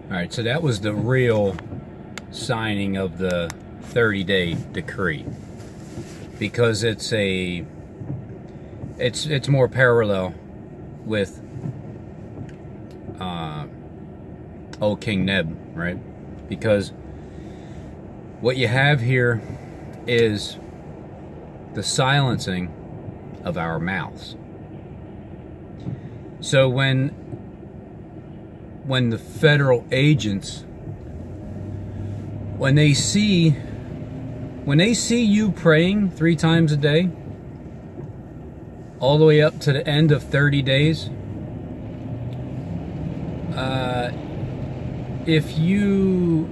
Alright, so that was the real signing of the 30-day decree. Because it's more parallel with old King Neb, right? Because what you have here is the silencing of our mouths. So when the federal agents, when they see you praying 3 times a day, all the way up to the end of 30 days, if you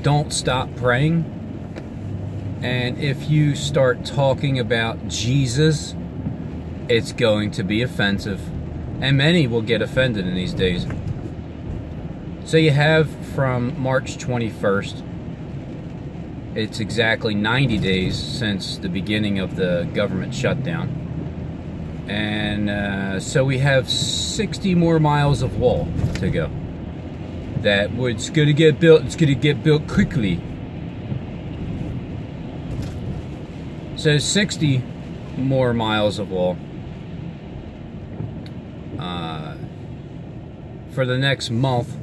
don't stop praying, and if you start talking about Jesus, it's going to be offensive. And many will get offended in these days. So you have from March 21st, it's exactly 90 days since the beginning of the government shutdown. And so we have 60 more miles of wall to go. It's going to get built. It's going to get built quickly. So 60 more miles of wall. For the next month.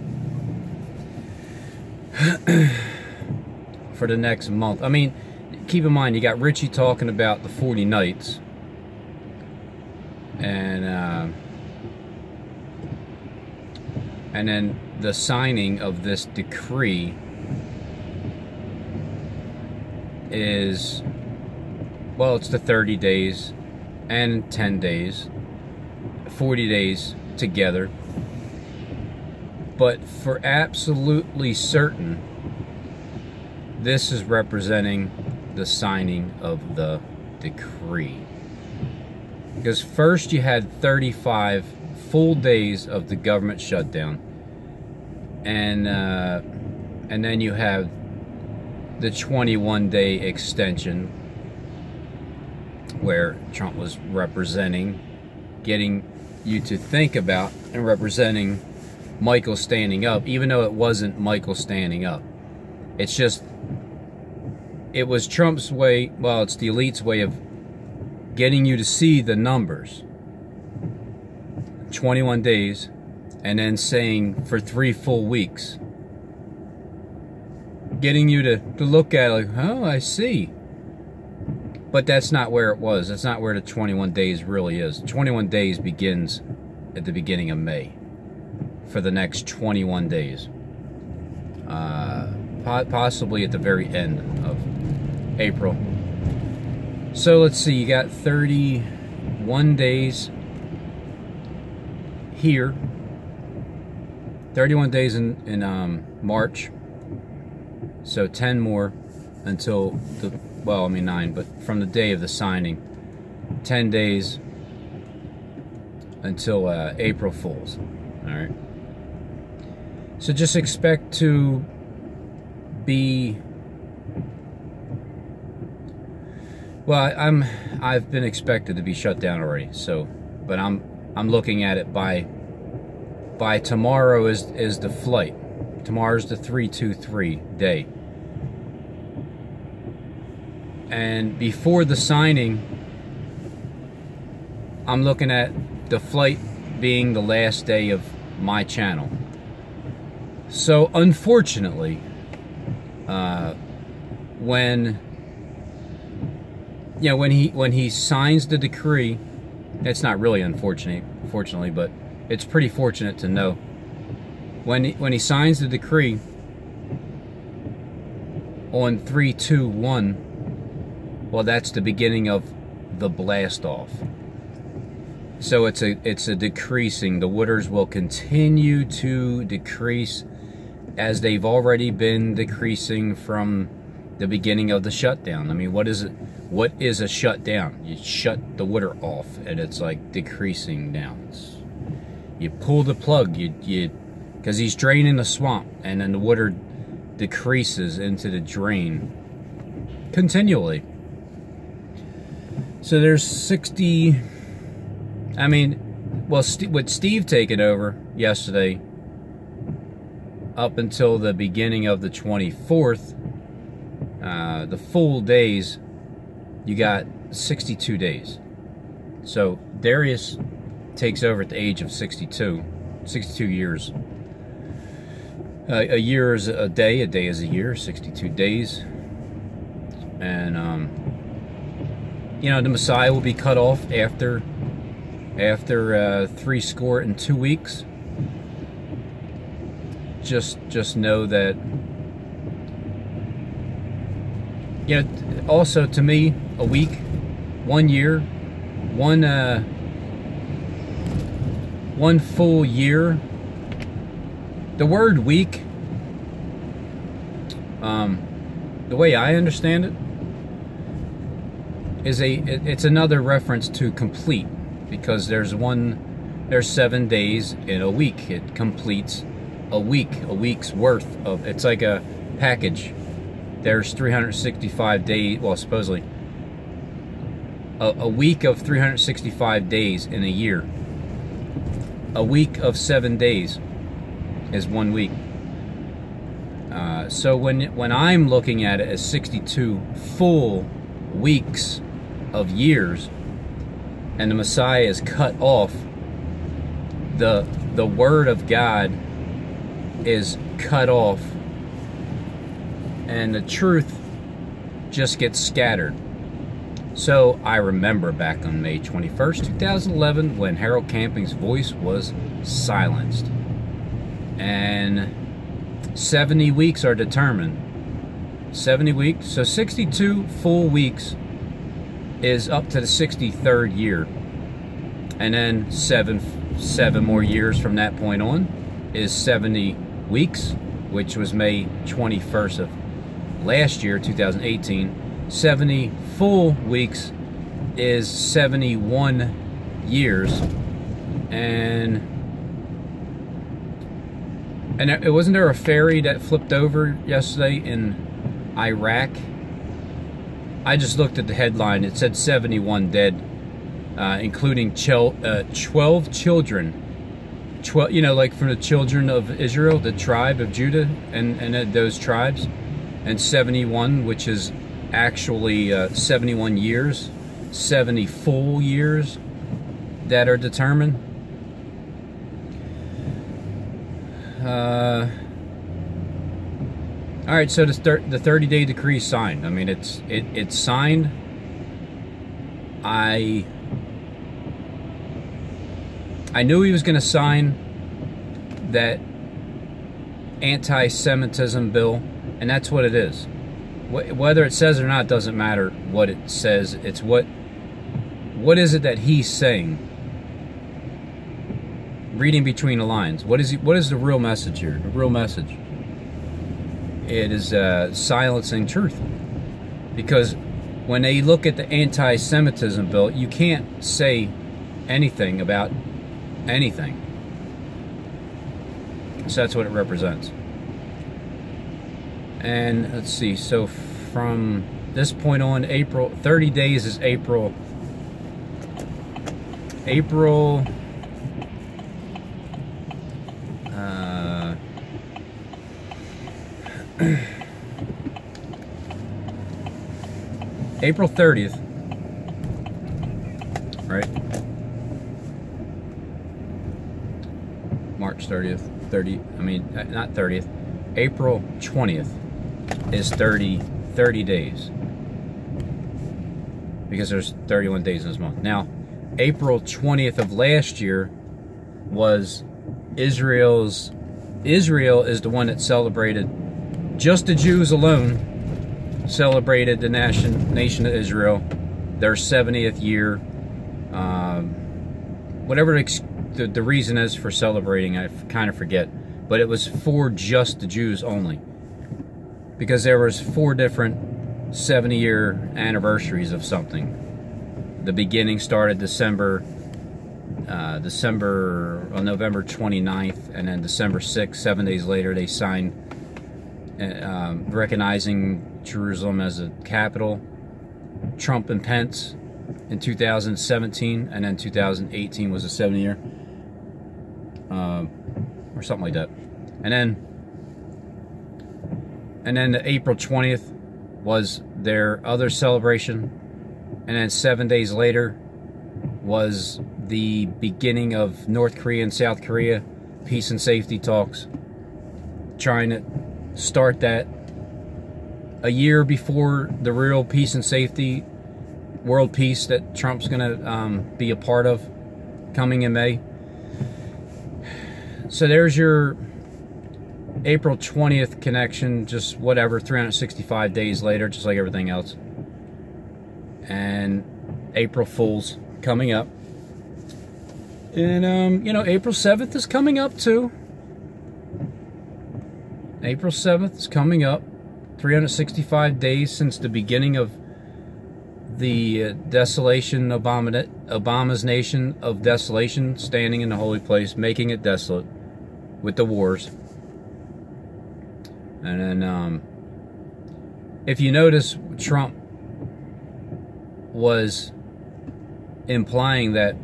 For the next month. I mean, keep in mind, you got Richie talking about the 40 nights. And then the signing of this decree is, well, it's the 30 days and 10 days, 40 days together. But for absolutely certain, this is representing the signing of the decree. Because first you had 35 full days of the government shutdown, and then you have the 21-day extension where Trump was representing, getting you to think about and representing Michael standing up, even though it wasn't Michael standing up. It's just, it was Trump's way, well, it's the elite's way of getting you to see the numbers. 21 days, and then saying for 3 full weeks. Getting you to look at it like, oh, I see. But that's not where it was. That's not where the 21 days really is. 21 days begins at the beginning of May. For the next 21 days. Possibly at the very end of April. So let's see, you got 31 days here. 31 days in March. So 10 more until the, well, I mean 9, but from the day of the signing. 10 days until April Fools. Alright. So just expect to be, well, I've been expected to be shut down already. So, but I'm looking at it by tomorrow is the flight. Tomorrow's the 323 day. And before the signing, I'm looking at the flight being the last day of my channel. So unfortunately, when he signs the decree, it's not really unfortunately, but it's pretty fortunate to know. When he signs the decree on 3/2/1, well, that's the beginning of the blast off. So it's a decreasing. The waters will continue to decrease, as they've already been decreasing from the beginning of the shutdown. I mean, what is it? What is a shutdown? You shut the water off, and it's like decreasing down. You pull the plug, because he's draining the swamp, and then the water decreases into the drain continually. So there's 60. I mean, well, with Steve taking over yesterday, up until the beginning of the 24th, the full days, you got 62 days. So Darius takes over at the age of 62 years. A year is a day is a year, 62 days. And, you know, the Messiah will be cut off after 62 weeks. Just know that, you know, also to me, a week, 1 year, one full year. The word week, the way I understand it, is it's another reference to complete, because there's 7 days in a week. It completes a week's worth of, it's like a package. There's 365 days, well, supposedly a week of 365 days in a year. A week of 7 days is 1 week. So when I'm looking at it as 62 full weeks of years, and the Messiah is cut off, the Word of God is cut off, and the truth just gets scattered. So I remember back on May 21st, 2011, when Harold Camping's voice was silenced. And 70 weeks are determined. 70 weeks, so 62 full weeks is up to the 63rd year. And then seven more years from that point on is 70 weeks, which was May 21st of last year, 2018. 70 full weeks is 71 years. And it wasn't there a ferry that flipped over yesterday in Iraq? I just looked at the headline. It said 71 dead, including 12 children. 12, you know, like from the children of Israel, the tribe of Judah, and those tribes, and 71, which is actually 71 years, 70 full years that are determined. All right, so the 30-day decree is signed. I mean, it's signed. I knew he was going to sign that Antisemitism Bill, and that's what it is. Whether it says it or not doesn't matter what it says. It's what is it that he's saying? Reading between the lines. What is the real message here? The real message. It is silencing truth. Because when they look at the Anti-Semitism Bill, you can't say anything about anything. So that's what it represents. And let's see, so from this point on, 30 days is April April 30th, right? March 30th, not 30th, April 20th is 30 days, because there's 31 days in this month. Now, April 20th of last year was Israel is the one that celebrated, just the Jews alone celebrated the nation of Israel, their 70th year. Whatever the reason is for celebrating, I kind of forget, but it was for just the Jews only, because there was 4 different 70-year anniversaries of something. The beginning started November 29th, and then December 6th, 7 days later, they signed recognizing Jerusalem as a capital. Trump and Pence in 2017, and then 2018 was a 70-year, or something like that. And then And then the April 20th was their other celebration. And then 7 days later was the beginning of North Korea and South Korea peace and safety talks, trying to start that a year before the real peace and safety, world peace that Trump's going to be a part of coming in May. So there's your April 20th connection, just whatever, 365 days later, just like everything else. And April Fool's coming up. And, you know, April 7th is coming up too. April 7th is coming up. 365 days since the beginning of the desolation, Obama's nation of desolation, standing in the holy place, making it desolate with the wars. And then, if you notice, Trump was implying that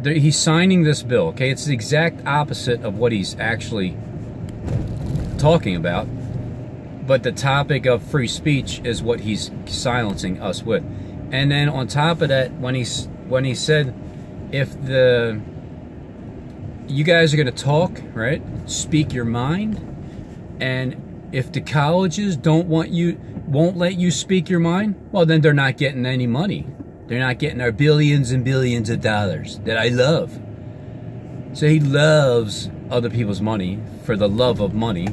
he's signing this bill, okay? It's the exact opposite of what he's actually talking about, but the topic of free speech is what he's silencing us with. And then on top of that, when he said, if you guys are going to talk, right, speak your mind, and if the colleges won't let you speak your mind, well, then they're not getting any money. They're not getting our billions and billions of dollars that I love. So he loves other people's money for the love of money.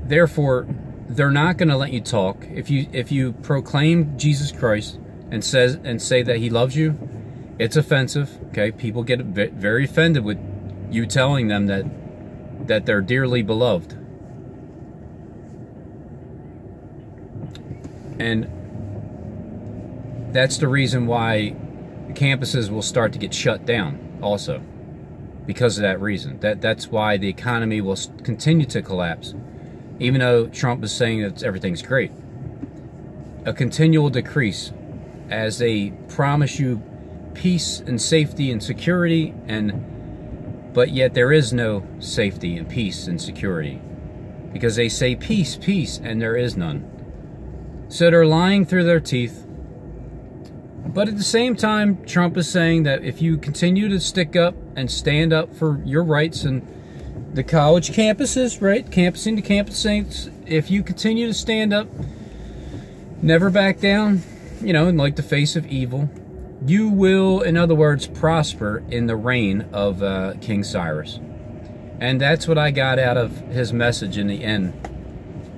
Therefore, they're not going to let you talk. If you proclaim Jesus Christ and say that he loves you, it's offensive. Okay, people get very offended with you telling them that they're dearly beloved. And that's the reason why campuses will start to get shut down also, because of that reason. That's why the economy will continue to collapse, even though Trump is saying that everything's great. A continual decrease as they promise you peace and safety and security, but yet there is no safety and peace and security, because they say peace, peace, and there is none. So they're lying through their teeth. But at the same time, Trump is saying that if you continue to stick up and stand up for your rights, and the college campuses, right, campusing to campusing, if you continue to stand up, never back down, you know, in like the face of evil, you will, in other words, prosper in the reign of King Cyrus. And that's what I got out of his message in the end.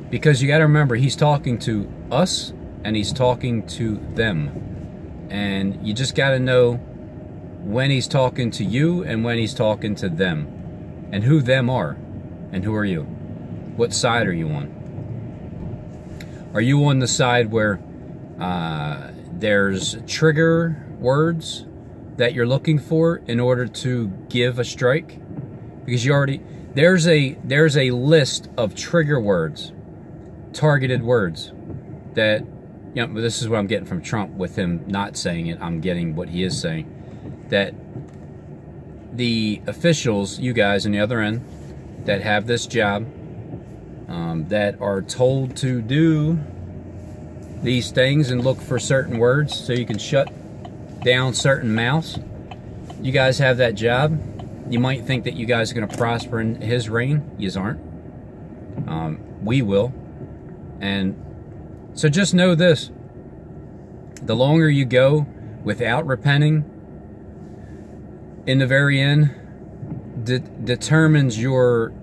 Because you got to remember, he's talking to us and he's talking to them. And you just got to know when he's talking to you and when he's talking to them. And who them are. And who are you? What side are you on? Are you on the side where there's trigger words that you're looking for in order to give a strike? Because you already, there's a list of trigger words, targeted words that, you know, this is what I'm getting from Trump with him not saying it. I'm getting what he is saying, that the officials, you guys on the other end that have this job, that are told to do these things and look for certain words so you can shut down certain mouths. You guys have that job. You might think that you guys are going to prosper in his reign. Yous aren't. We will. And so just know this. The longer you go without repenting, in the very end, determines your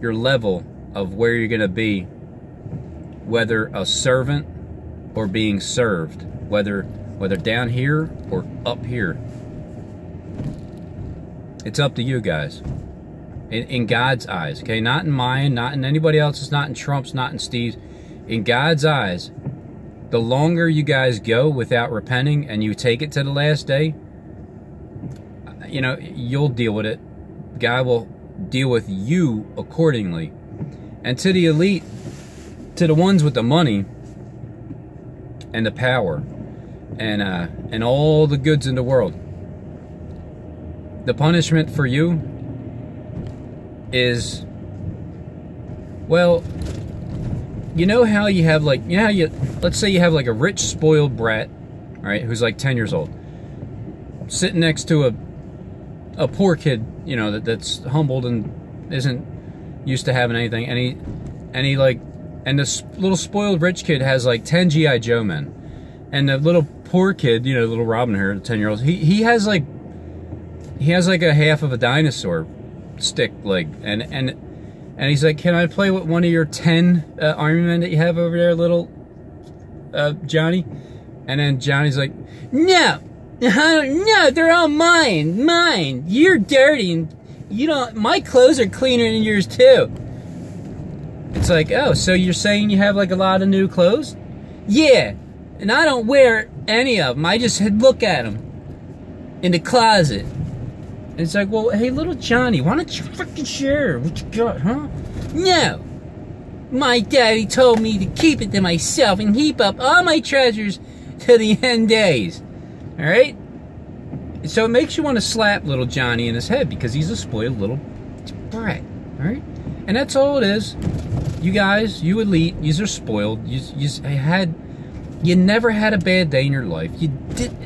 level of where you're going to be, whether a servant or being served, whether down here or up here. It's up to you guys. In God's eyes, okay? Not in mine, not in anybody else's, not in Trump's, not in Steve's. In God's eyes, the longer you guys go without repenting and you take it to the last day, you know, you'll deal with it. God will deal with you accordingly. And to the elite, to the ones with the money and the power and all the goods in the world, the punishment for you is, well, you know how you have like, you know how you, let's say you have like a rich spoiled brat, right, who's like 10 years old, sitting next to a poor kid, you know, that's humbled and isn't used to having anything, and he like, and this little spoiled rich kid has like 10 G.I. Joe men, and the little poor kid, you know, little Robin here, the 10-year-old, he has like a half of a dinosaur stick leg, and he's like, can I play with one of your 10 army men that you have over there, little Johnny? And then Johnny's like, no, no, they're all mine. You're dirty, and you don't. My clothes are cleaner than yours too. It's like, oh, so you're saying you have like a lot of new clothes? Yeah, and I don't wear any of them. I just look at them in the closet. And it's like, well, hey, little Johnny, why don't you freaking share what you got, huh? No, my daddy told me to keep it to myself and heap up all my treasures to the end days. All right? So it makes you want to slap little Johnny in his head because he's a spoiled little brat. All right? And that's all it is. You guys, you elite, you are spoiled. You never had a bad day in your life. You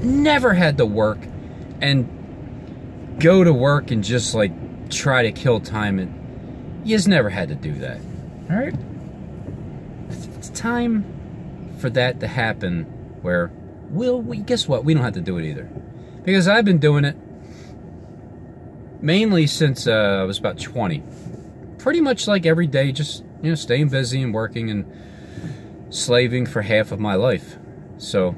never had to work and go to work and just like try to kill time, and you just never had to do that. All right? It's time for that to happen where, guess what? We don't have to do it either. Because I've been doing it mainly since I was about 20. Pretty much like every day, just, you know, staying busy and working and slaving for half of my life. So,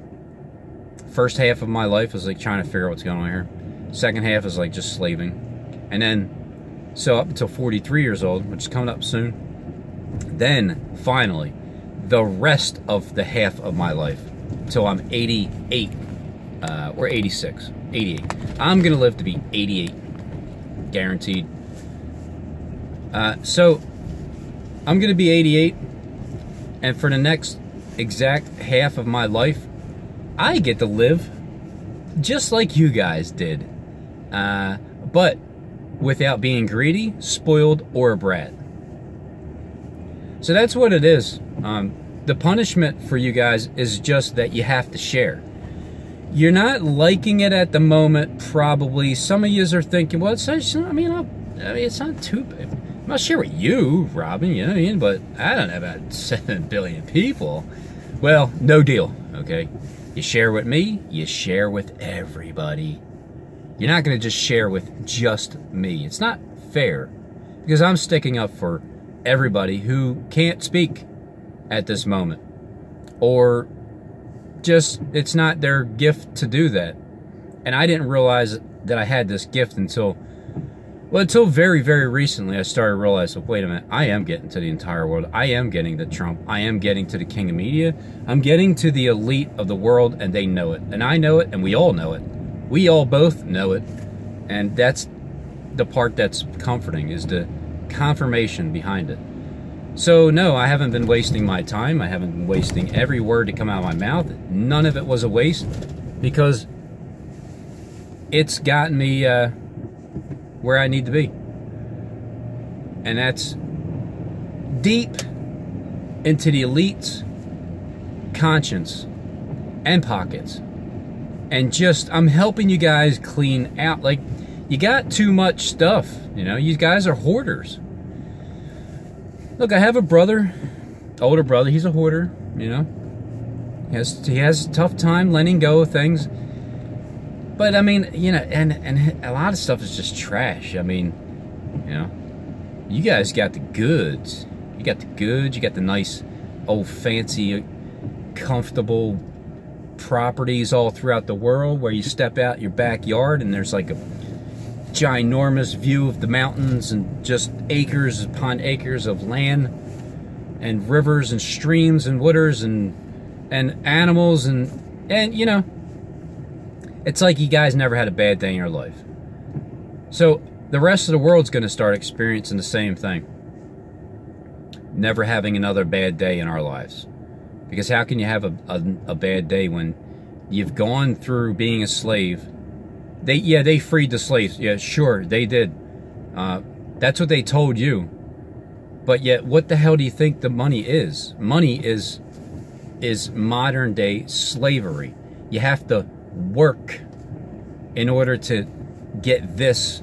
first half of my life was like trying to figure out what's going on here. Second half is like just slaving. And then, so up until 43 years old, which is coming up soon. Then, finally, the rest of the half of my life, till I'm 88, or 86, 88. I'm going to live to be 88, guaranteed. So, I'm going to be 88, and for the next exact half of my life, I get to live just like you guys did. But without being greedy, spoiled, or a brat. So that's what it is. The punishment for you guys is just that you have to share. You're not liking it at the moment, probably. Some of you are thinking, well, it's not too bad. I'm not sure with you, Robin, you know what I mean? But I don't know about 7 billion people. Well, no deal, okay? You share with me, you share with everybody. You're not going to just share with just me. It's not fair, because I'm sticking up for everybody who can't speak at this moment, or just it's not their gift to do that. And I didn't realize that I had this gift until very, very recently. I started to realize, well, wait a minute, I am getting to the entire world. I am getting to Trump. I am getting to the king of media. I'm getting to the elite of the world, and they know it. And I know it, and we all know it. We all both know it. And that's the part that's comforting, is the confirmation behind it. So, no, I haven't been wasting my time. I haven't been wasting every word to come out of my mouth. None of it was a waste, because it's gotten me where I need to be. And that's deep into the elite's conscience and pockets. And just, I'm helping you guys clean out. Like, you got too much stuff, you know? You guys are hoarders. Look, I have a brother, older brother. He's a hoarder, you know? He has a tough time letting go of things. But, I mean, you know, and a lot of stuff is just trash. I mean, you know, you guys got the goods. You got the goods. You got the nice, old, fancy, comfortable properties all throughout the world where you step out your backyard and there's like a ginormous view of the mountains and just acres upon acres of land and rivers and streams and waters and animals and you know, it's like you guys never had a bad day in your life. So the rest of the world's going to start experiencing the same thing. Never having another bad day in our lives. Because how can you have a bad day when you've gone through being a slave? They freed the slaves. Yeah, sure, they did. That's what they told you. But yet, what the hell do you think the money is? Money is modern day slavery. You have to work in order to get this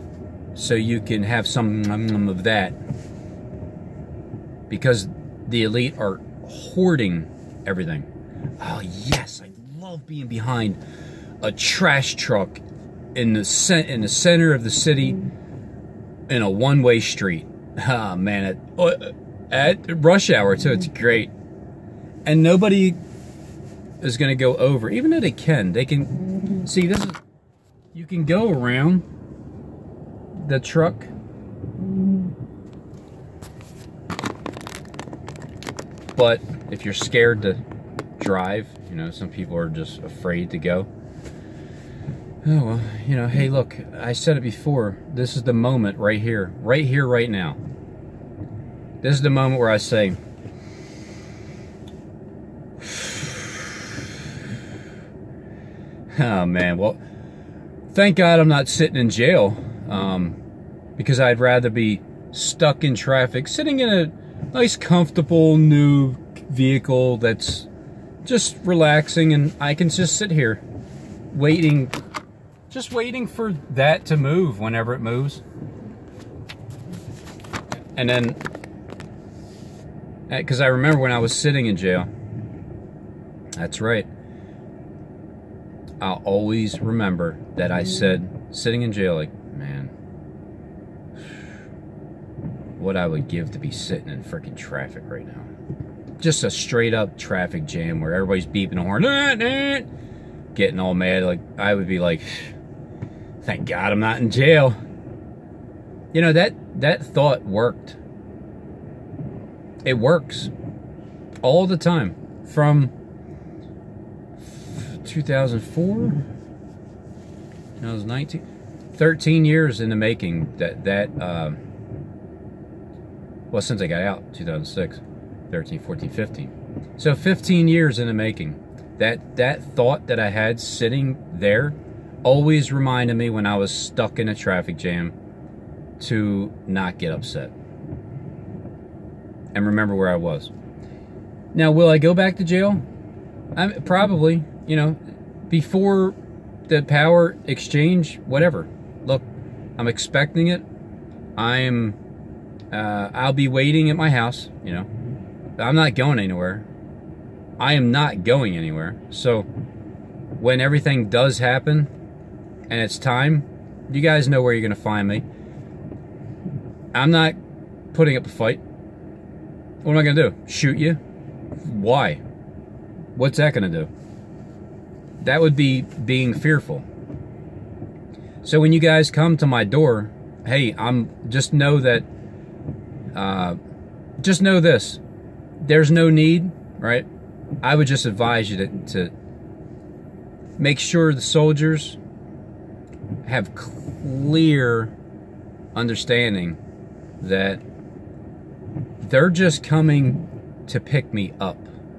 so you can have some of that. Because the elite are hoarding everything. Oh yes, I love being behind a trash truck in the center of the city in a one-way street. Ah, man, at rush hour too, it's great. And nobody is going to go over, even though they can see this is, you can go around the truck. But if you're scared to drive, you know, some people are just afraid to go. Oh, well, you know, hey, look, I said it before. This is the moment right here, right now. This is the moment where I say, oh, man, well, thank God I'm not sitting in jail, because I'd rather be stuck in traffic, sitting in a nice, comfortable, new vehicle that's just relaxing, and I can just sit here waiting, just waiting for that to move whenever it moves. And then, because I remember when I was sitting in jail, that's right, I'll always remember that I said, sitting in jail, like, man, what I would give to be sitting in freaking traffic right now. Just a straight up traffic jam where everybody's beeping a horn, getting all mad. Like, I would be like, thank God I'm not in jail. You know, that thought worked. It works all the time. From 2004, 2019, 13 years in the making. Well, since I got out, 2006, 13, 14, 15. So 15 years in the making. That thought that I had sitting there always reminded me when I was stuck in a traffic jam to not get upset. And remember where I was. Now, will I go back to jail? Probably, you know, before the power exchange, whatever. Look, I'm expecting it. I'll be waiting at my house, you know. I'm not going anywhere. I am not going anywhere. So when everything does happen and it's time, you guys know where you're going to find me. I'm not putting up a fight. What am I going to do? Shoot you? Why? What's that going to do? That would be being fearful. So when you guys come to my door, hey, just know that, just know this. There's no need, right? I would just advise you to make sure the soldiers have clear understanding that they're just coming to pick me up,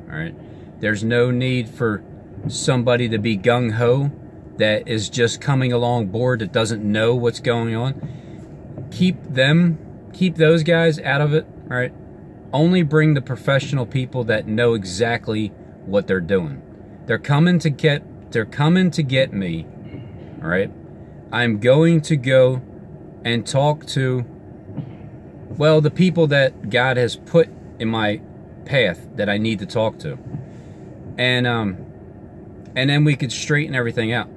all right? There's no need for somebody to be gung-ho that is just coming along board that doesn't know what's going on. Keep those guys out of it, all right? Only bring the professional people that know exactly what they're doing. They're coming to get me, all right? I'm going to go and talk to, well, the people that God has put in my path that I need to talk to. And then we could straighten everything out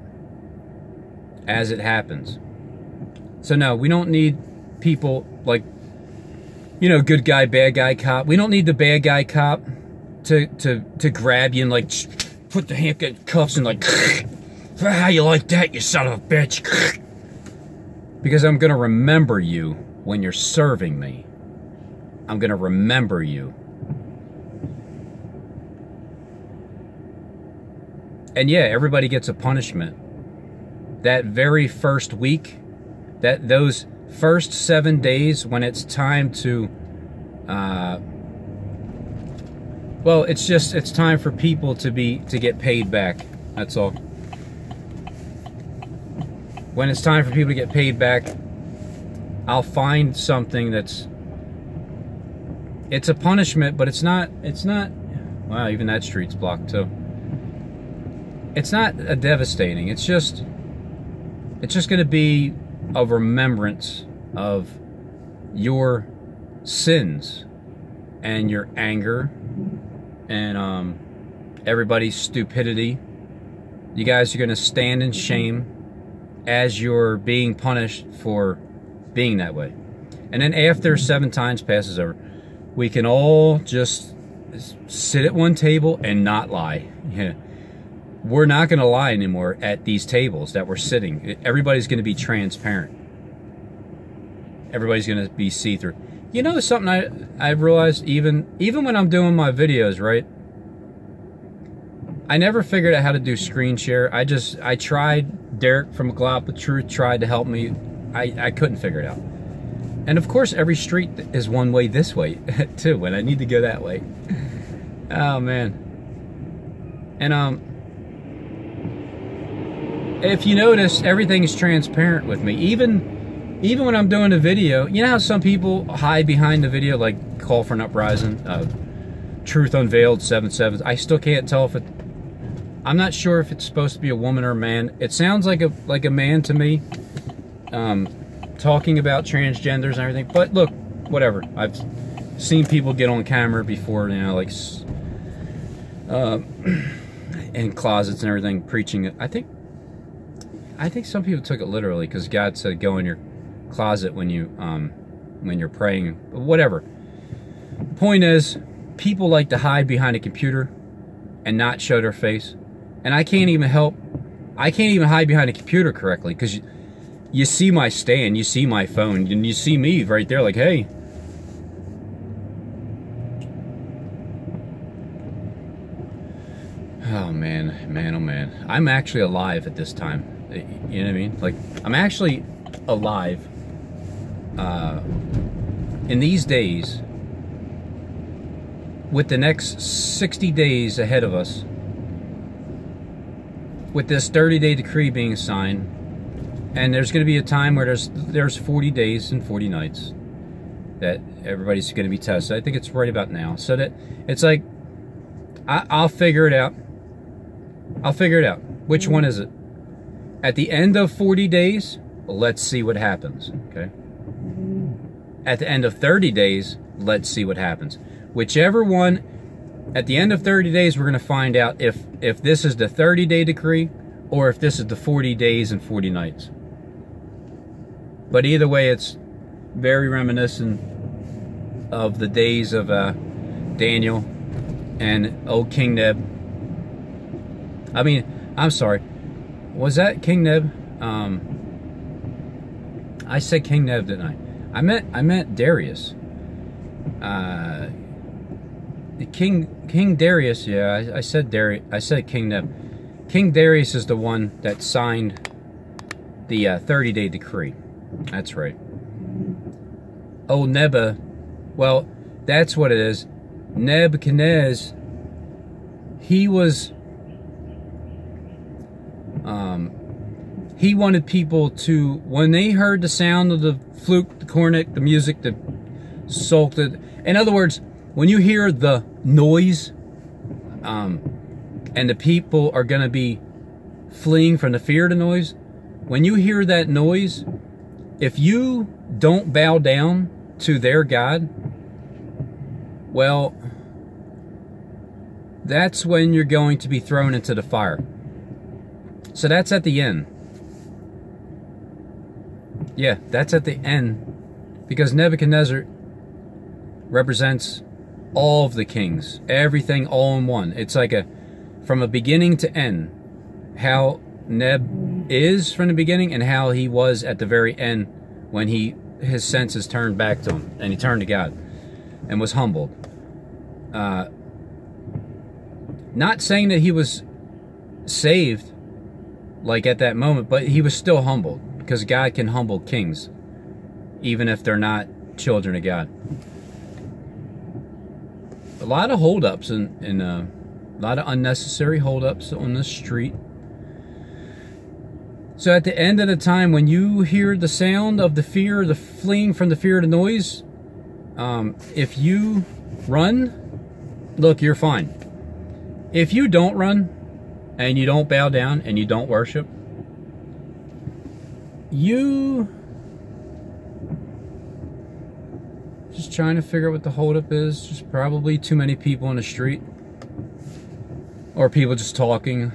as it happens. So no, we don't need people like, you know, good guy, bad guy cop. We don't need the bad guy cop to grab you and like put the handcuffs and like, how you like that, you son of a bitch? Because I'm gonna remember you when you're serving me. I'm gonna remember you. And yeah, everybody gets a punishment. That very first week, those first 7 days when it's time to, well, it's time for people to get paid back. That's all. When it's time for people to get paid back, I'll find something it's a punishment, but it's not, wow, even that street's blocked too. It's not a devastating, it's just going to be a remembrance of your sins and your anger and everybody's stupidity. You guys are going to stand in shame as you're being punished for being that way. And then after 7 times passes over, we can all just sit at one table and not lie. Yeah. We're not going to lie anymore at these tables that we're sitting. Everybody's going to be transparent. Everybody's going to be see-through. You know something I've realized, even when I'm doing my videos, right? I never figured out how to do screen share. I tried. Derek from Glob with Truth tried to help me. I couldn't figure it out. And of course, every street is one way this way too, and I need to go that way. Oh man. And if you notice, everything is transparent with me. Even when I'm doing a video, you know how some people hide behind the video, like Call for an Uprising, Truth Unveiled, 7/7. I still can't tell if it. I'm not sure if it's supposed to be a woman or a man. It sounds like a man to me, talking about transgenders and everything. But look, whatever. I've seen people get on camera before, you know, like in closets and everything, preaching it. I think some people took it literally because God said go in your closet when you're praying. Whatever. Point is, people like to hide behind a computer and not show their face. And I can't even hide behind a computer correctly because you see my stand, you see my phone, and you see me right there like, hey. Oh man, oh man. I'm actually alive at this time. You know what I mean? Like, I'm actually alive in these days with the next 60 days ahead of us, with this 30-day decree being signed, and there's going to be a time where there's 40 days and 40 nights that everybody's going to be tested. I think it's right about now. So that it's like, I'll figure it out. I'll figure it out. Which one is it? At the end of 40 days, let's see what happens, okay? At the end of 30 days, let's see what happens. Whichever one, at the end of 30 days, we're going to find out if this is the 30-day decree or if this is the 40 days and 40 nights. But either way, it's very reminiscent of the days of Daniel and old King Neb. I mean, I'm sorry. Was that King Neb? I said King Neb, didn't I? I meant Darius. King Darius. Yeah, I said Darius. I said King Neb. King Darius is the one that signed the 30-day decree. That's right. Oh, Neba. Well, that's what it is. Nebuchadnezzar. He was. He wanted people to, when they heard the sound of the flute, the cornet, the music, the psalter. In other words, when you hear the noise, and the people are going to be fleeing from the fear of the noise, when you hear that noise, if you don't bow down to their God, well, that's when you're going to be thrown into the fire. So that's at the end. Yeah, that's at the end. Because Nebuchadnezzar represents all of the kings. Everything all in one. It's like from a beginning to end. How Neb is from the beginning and how he was at the very end when his senses turned back to him. And he turned to God and was humbled. Not saying that he was saved like at that moment, but he was still humbled. Because God can humble kings, even if they're not children of God. A lot of holdups and a lot of unnecessary holdups on the street. So at the end of the time, when you hear the sound of the fear, the fleeing from the fear of the noise, if you run, look, you're fine. If you don't run, and you don't bow down, and you don't worship, you... Just trying to figure out what the holdup is. Just probably too many people on the street. Or people just talking.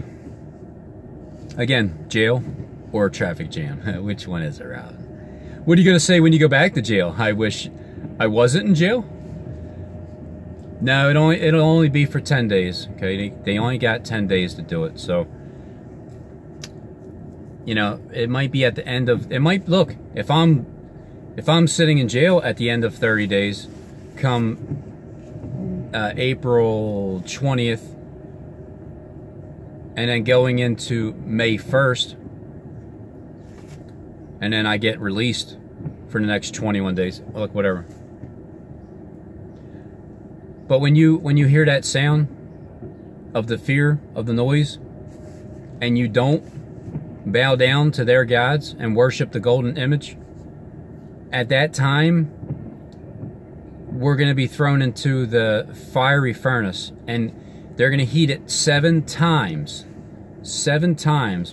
Again, jail or traffic jam. Which one is it, Rob? What are you going to say when you go back to jail? I wish I wasn't in jail? No, it'll only be for 10 days. Okay, they only got 10 days to do it. So, you know, it might be at the end of... It might... Look, if I'm sitting in jail at the end of 30 days, come April 20th, and then going into May 1st, and then I get released for the next 21 days. Look, whatever. But when you hear that sound of the fear, of the noise, and you don't bow down to their gods and worship the golden image, at that time, we're going to be thrown into the fiery furnace, and they're going to heat it 7 times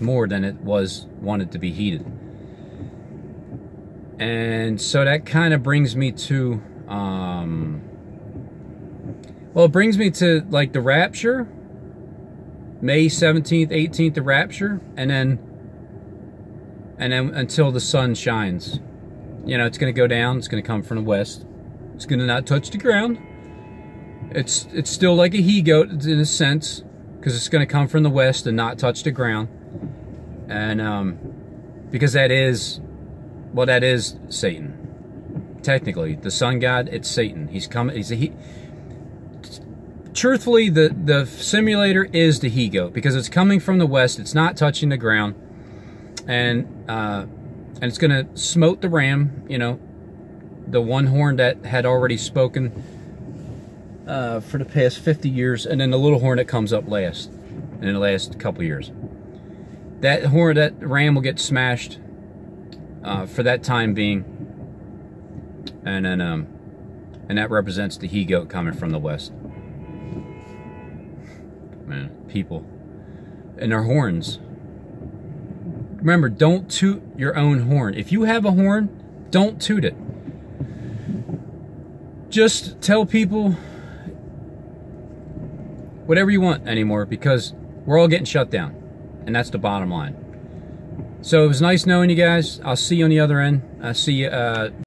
more than it was wanted to be heated. And so that kind of brings me to, well, it brings me to like the rapture, May 17th, 18th, the rapture, and then until the sun shines. You know, it's going to go down. It's going to come from the west. It's going to not touch the ground. It's still like a he-goat in a sense, because it's going to come from the west and not touch the ground. And because that is, well, that is Satan. Technically, the sun god, it's Satan. He's coming. Truthfully, the simulator is the he-goat, because it's coming from the west. It's not touching the ground, and it's going to smote the ram, you know, the one horn that had already spoken for the past 50 years, and then the little horn that comes up last, in the last couple years. That horn, that ram will get smashed for that time being, and then and that represents the he-goat coming from the west. Man, people and their horns. Remember, don't toot your own horn. If you have a horn, don't toot it. Just tell people whatever you want anymore, because we're all getting shut down. And that's the bottom line. So it was nice knowing you guys. I'll see you on the other end. I'll see you